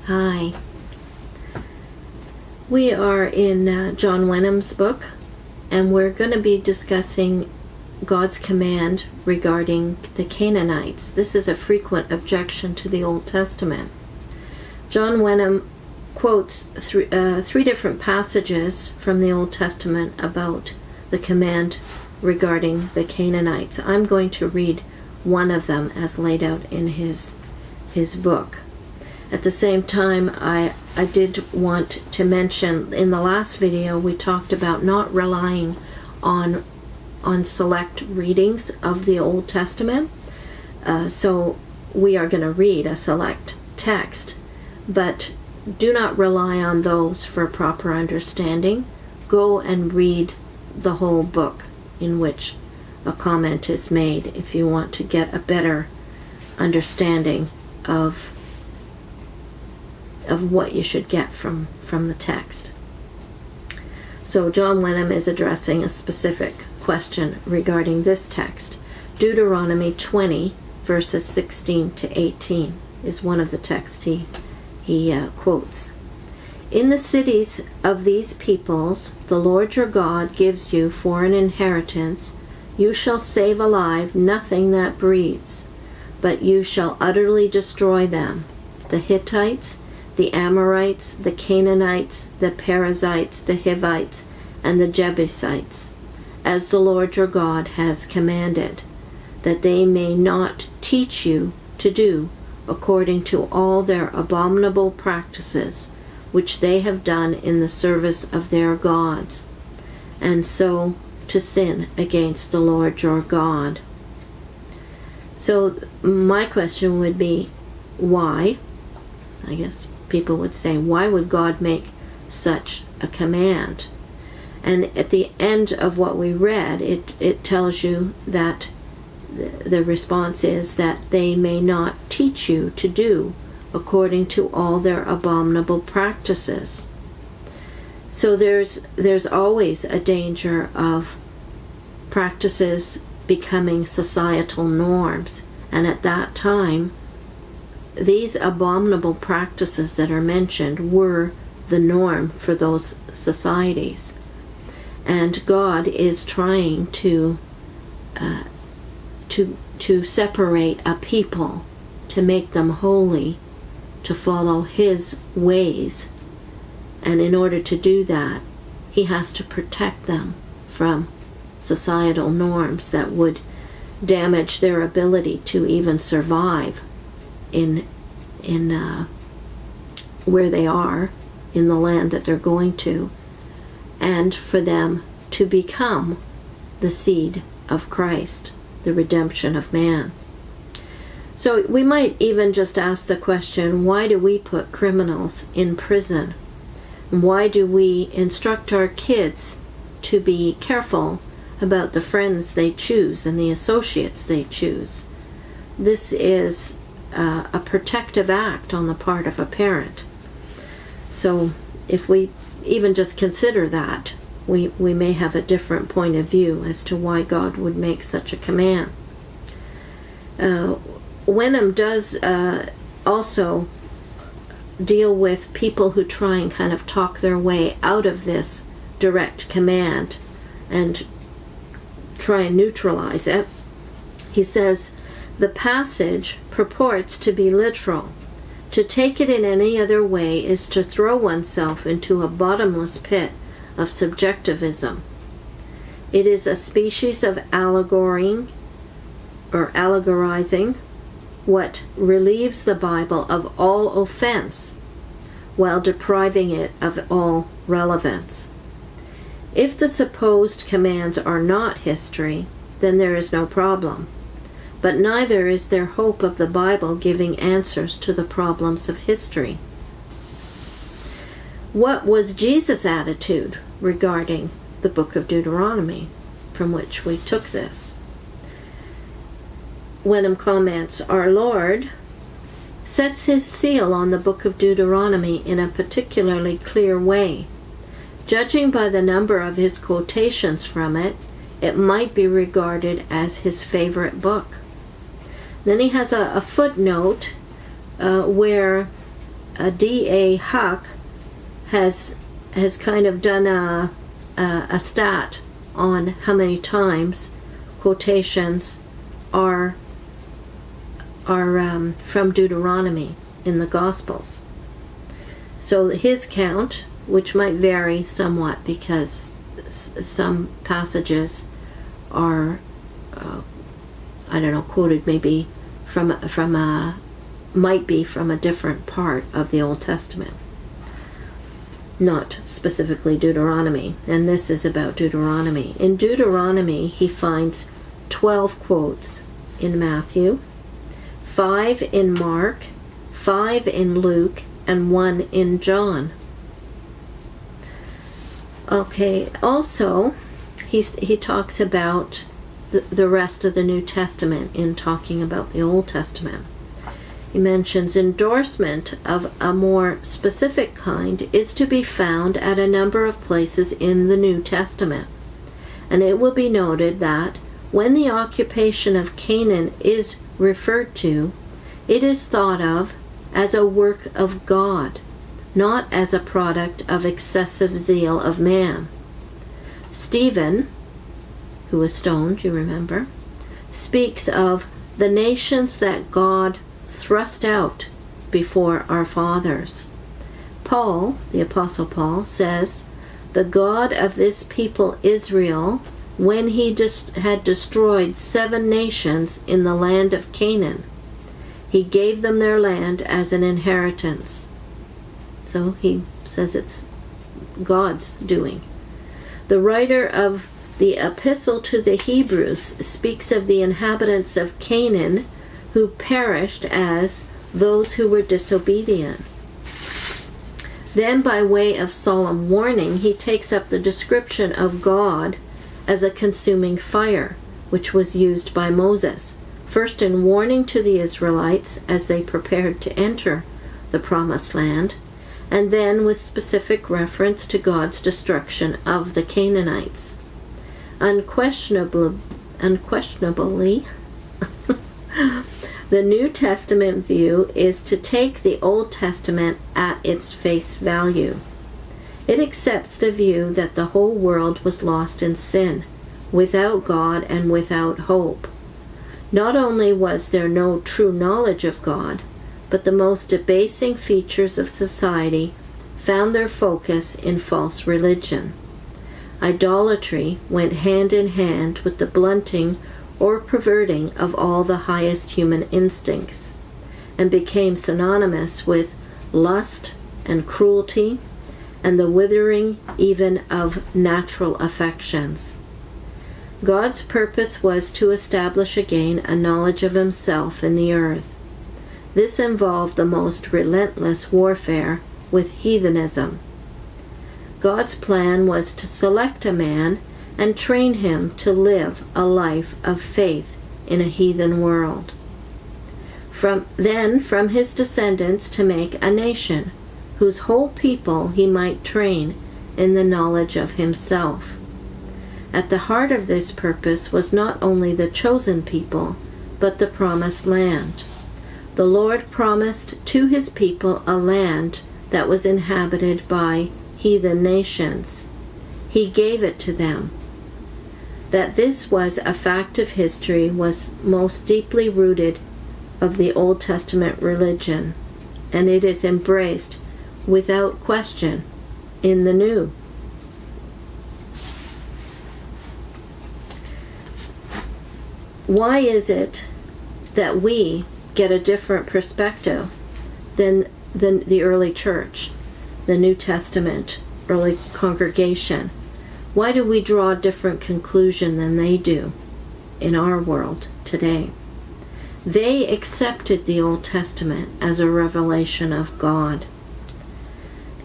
Hi. We are in John Wenham's book, and we're going to be discussing God's command regarding the Canaanites. This is a frequent objection to the Old Testament. John Wenham quotes three different passages from the Old Testament about the command regarding the Canaanites. I'm going to read one of them as laid out in his book. At the same time, I did want to mention, in the last video we talked about not relying on select readings of the Old Testament. So we are going to read a select text, but do not rely on those for proper understanding. Go and read the whole book in which a comment is made if you want to get a better understanding of what you should get from the text. So John Wenham is addressing a specific question regarding this text. Deuteronomy 20 verses 16 to 18 is one of the texts he quotes. In the cities of these peoples the Lord your God gives you for an inheritance, you shall save alive nothing that breathes, but you shall utterly destroy them: the Hittites, the Amorites, the Canaanites, the Perizzites, the Hivites, and the Jebusites, as the Lord your God has commanded, that they may not teach you to do according to all their abominable practices, which they have done in the service of their gods, and so to sin against the Lord your God. So my question would be, why? I guess people would say, why would God make such a command? And at the end of what we read, it tells you that the response is that they may not teach you to do according to all their abominable practices. So there's always a danger of practices becoming societal norms, and at that time these abominable practices that are mentioned were the norm for those societies. And God is trying to separate a people, to make them holy, to follow His ways. And in order to do that, He has to protect them from societal norms that would damage their ability to even survive in where they are, in the land that they're going to, and for them to become the seed of Christ, the redemption of man. So we might even just ask the question, why do we put criminals in prison? Why do we instruct our kids to be careful about the friends they choose and the associates they choose? This is a protective act on the part of a parent. So if we even just consider that, we may have a different point of view as to why God would make such a command. Wenham does also deal with people who try and kind of talk their way out of this direct command and try and neutralize it. He says, the passage purports to be literal. To take it in any other way is to throw oneself into a bottomless pit of subjectivism. It is a species of allegorizing what relieves the Bible of all offense while depriving it of all relevance. If the supposed commands are not history, then there is no problem. But neither is there hope of the Bible giving answers to the problems of history. What was Jesus' attitude regarding the book of Deuteronomy, from which we took this? Wenham comments, our Lord sets His seal on the book of Deuteronomy in a particularly clear way. Judging by the number of His quotations from it, it might be regarded as His favorite book. Then he has a footnote where D.A. Huck has kind of done a stat on how many times quotations are from Deuteronomy in the Gospels. So his count, which might vary somewhat because some passages are, quoted maybe might be from a different part of the Old Testament, not specifically Deuteronomy, and this is about Deuteronomy. In Deuteronomy, he finds 12 quotes in Matthew, 5 in Mark, 5 in Luke, and 1 in John. Okay, also, he talks about the rest of the New Testament in talking about the Old Testament. He mentions endorsement of a more specific kind is to be found at a number of places in the New Testament. And it will be noted that when the occupation of Canaan is referred to, it is thought of as a work of God, not as a product of excessive zeal of man. Stephen, who was stoned, you remember, speaks of the nations that God thrust out before our fathers. Paul, the Apostle Paul, says, the God of this people Israel, when he had destroyed 7 nations in the land of Canaan, he gave them their land as an inheritance. So he says it's God's doing. The writer of the Epistle to the Hebrews speaks of the inhabitants of Canaan who perished as those who were disobedient. Then, by way of solemn warning, he takes up the description of God as a consuming fire, which was used by Moses, first in warning to the Israelites as they prepared to enter the Promised Land, and then with specific reference to God's destruction of the Canaanites. Unquestionably, the New Testament view is to take the Old Testament at its face value. It accepts the view that the whole world was lost in sin, without God and without hope. Not only was there no true knowledge of God, but the most debasing features of society found their focus in false religion. Idolatry went hand in hand with the blunting or perverting of all the highest human instincts, and became synonymous with lust and cruelty and the withering even of natural affections. God's purpose was to establish again a knowledge of himself in the earth. This involved the most relentless warfare with heathenism. God's plan was to select a man and train him to live a life of faith in a heathen world. From his descendants to make a nation whose whole people he might train in the knowledge of himself. At the heart of this purpose was not only the chosen people, but the promised land. The Lord promised to his people a land that was inhabited by heathen nations. He gave it to them. That this was a fact of history was most deeply rooted of the Old Testament religion, and it is embraced without question in the New. Why is it that we get a different perspective than the early church, the New Testament, early congregation? Why do we draw a different conclusion than they do in our world today? They accepted the Old Testament as a revelation of God.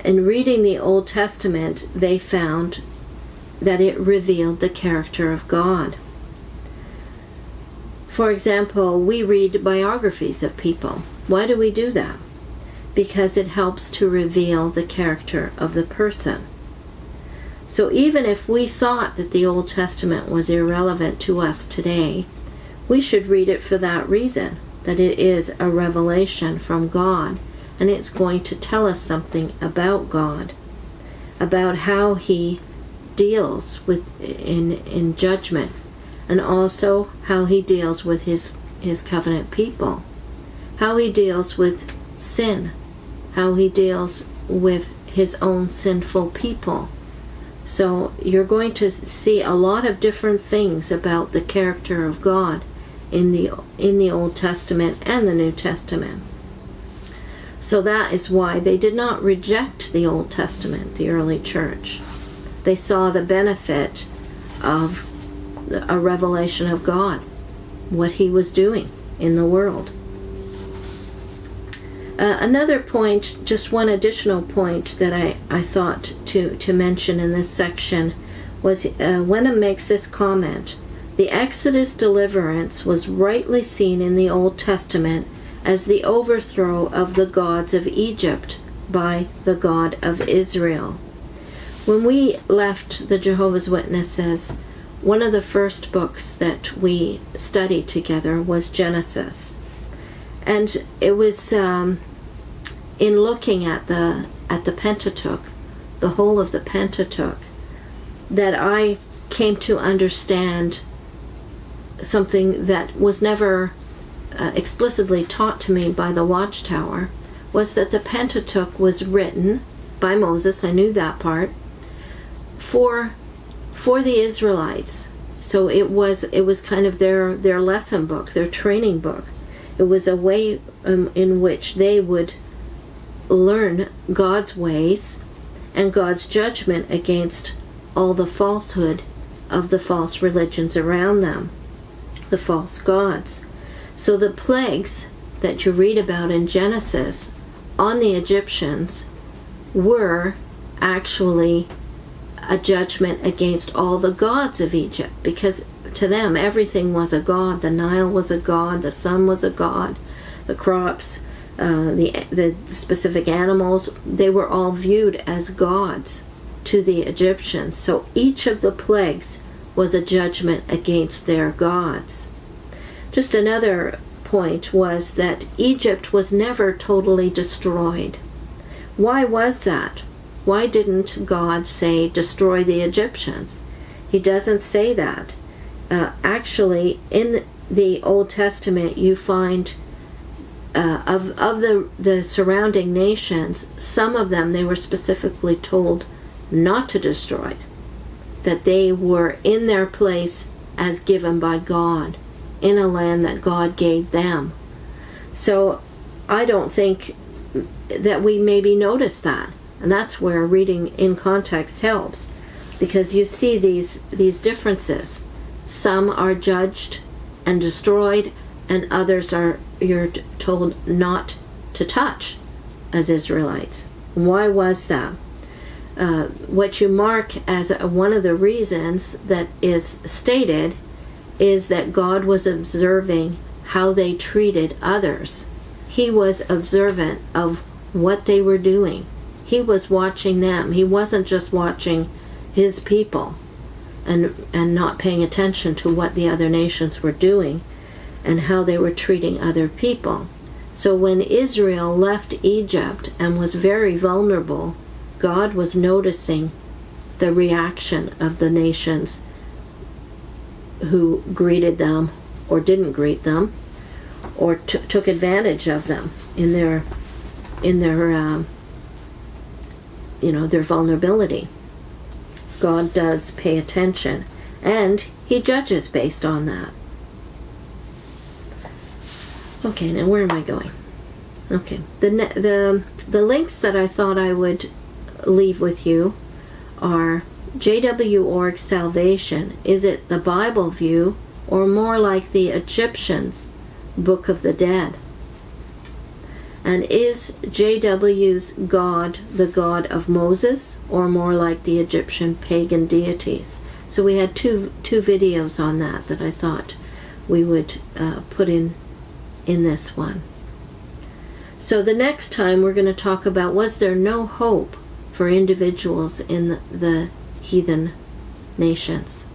In reading the Old Testament, they found that it revealed the character of God. For example, we read biographies of people. Why do we do that? Because it helps to reveal the character of the person. So even if we thought that the Old Testament was irrelevant to us today, we should read it for that reason, that it is a revelation from God, and it's going to tell us something about God, about how he deals with in judgment, and also how he deals with his covenant people, how he deals with sin, how he deals with his own sinful people. So you're going to see a lot of different things about the character of God in the Old Testament and the New Testament. So that is why they did not reject the Old Testament, the early church. They saw the benefit of a revelation of God, what he was doing in the world. Another point, just one additional point that I thought to mention in this section was Wenham makes this comment: the Exodus deliverance was rightly seen in the Old Testament as the overthrow of the gods of Egypt by the God of Israel. When we left the Jehovah's Witnesses, one of the first books that we studied together was Genesis. And it was in looking at the Pentateuch, the whole of the Pentateuch, that I came to understand something that was never explicitly taught to me by the Watchtower, was that the Pentateuch was written by Moses. I knew that part, for the Israelites. So it was kind of their lesson book, their training book. It was a way in which they would learn God's ways and God's judgment against all the falsehood of the false religions around them, the false gods. So the plagues that you read about in Genesis on the Egyptians were actually a judgment against all the gods of Egypt, because to them everything was a god. The Nile was a god, the sun was a god, the crops, the specific animals, they were all viewed as gods to the Egyptians. So each of the plagues was a judgment against their gods. Just another point was that Egypt was never totally destroyed. Why was that? Why didn't God say, destroy the Egyptians? He doesn't say that. Actually, in the Old Testament, you find of the surrounding nations, some of them, they were specifically told not to destroy, that they were in their place as given by God, in a land that God gave them. So I don't think that we maybe notice that. And that's where reading in context helps, because you see these differences. Some are judged and destroyed, and others you're told not to touch as Israelites. Why was that? What you mark as one of the reasons that is stated is that God was observing how they treated others. He was observant of what they were doing. He was watching them. He wasn't just watching his people and not paying attention to what the other nations were doing and how they were treating other people. So when Israel left Egypt and was very vulnerable, God was noticing the reaction of the nations who greeted them or didn't greet them or took advantage of them in their their vulnerability. God does pay attention, and he judges based on that. Okay, now where am I going? Okay, the links that I thought I would leave with you are J.W. Org's Salvation. Is it the Bible view, or more like the Egyptians' Book of the Dead? And is J.W.'s God the God of Moses, or more like the Egyptian pagan deities? So we had two videos on that I thought we would put in this one. So the next time we're going to talk about, was there no hope for individuals in the heathen nations?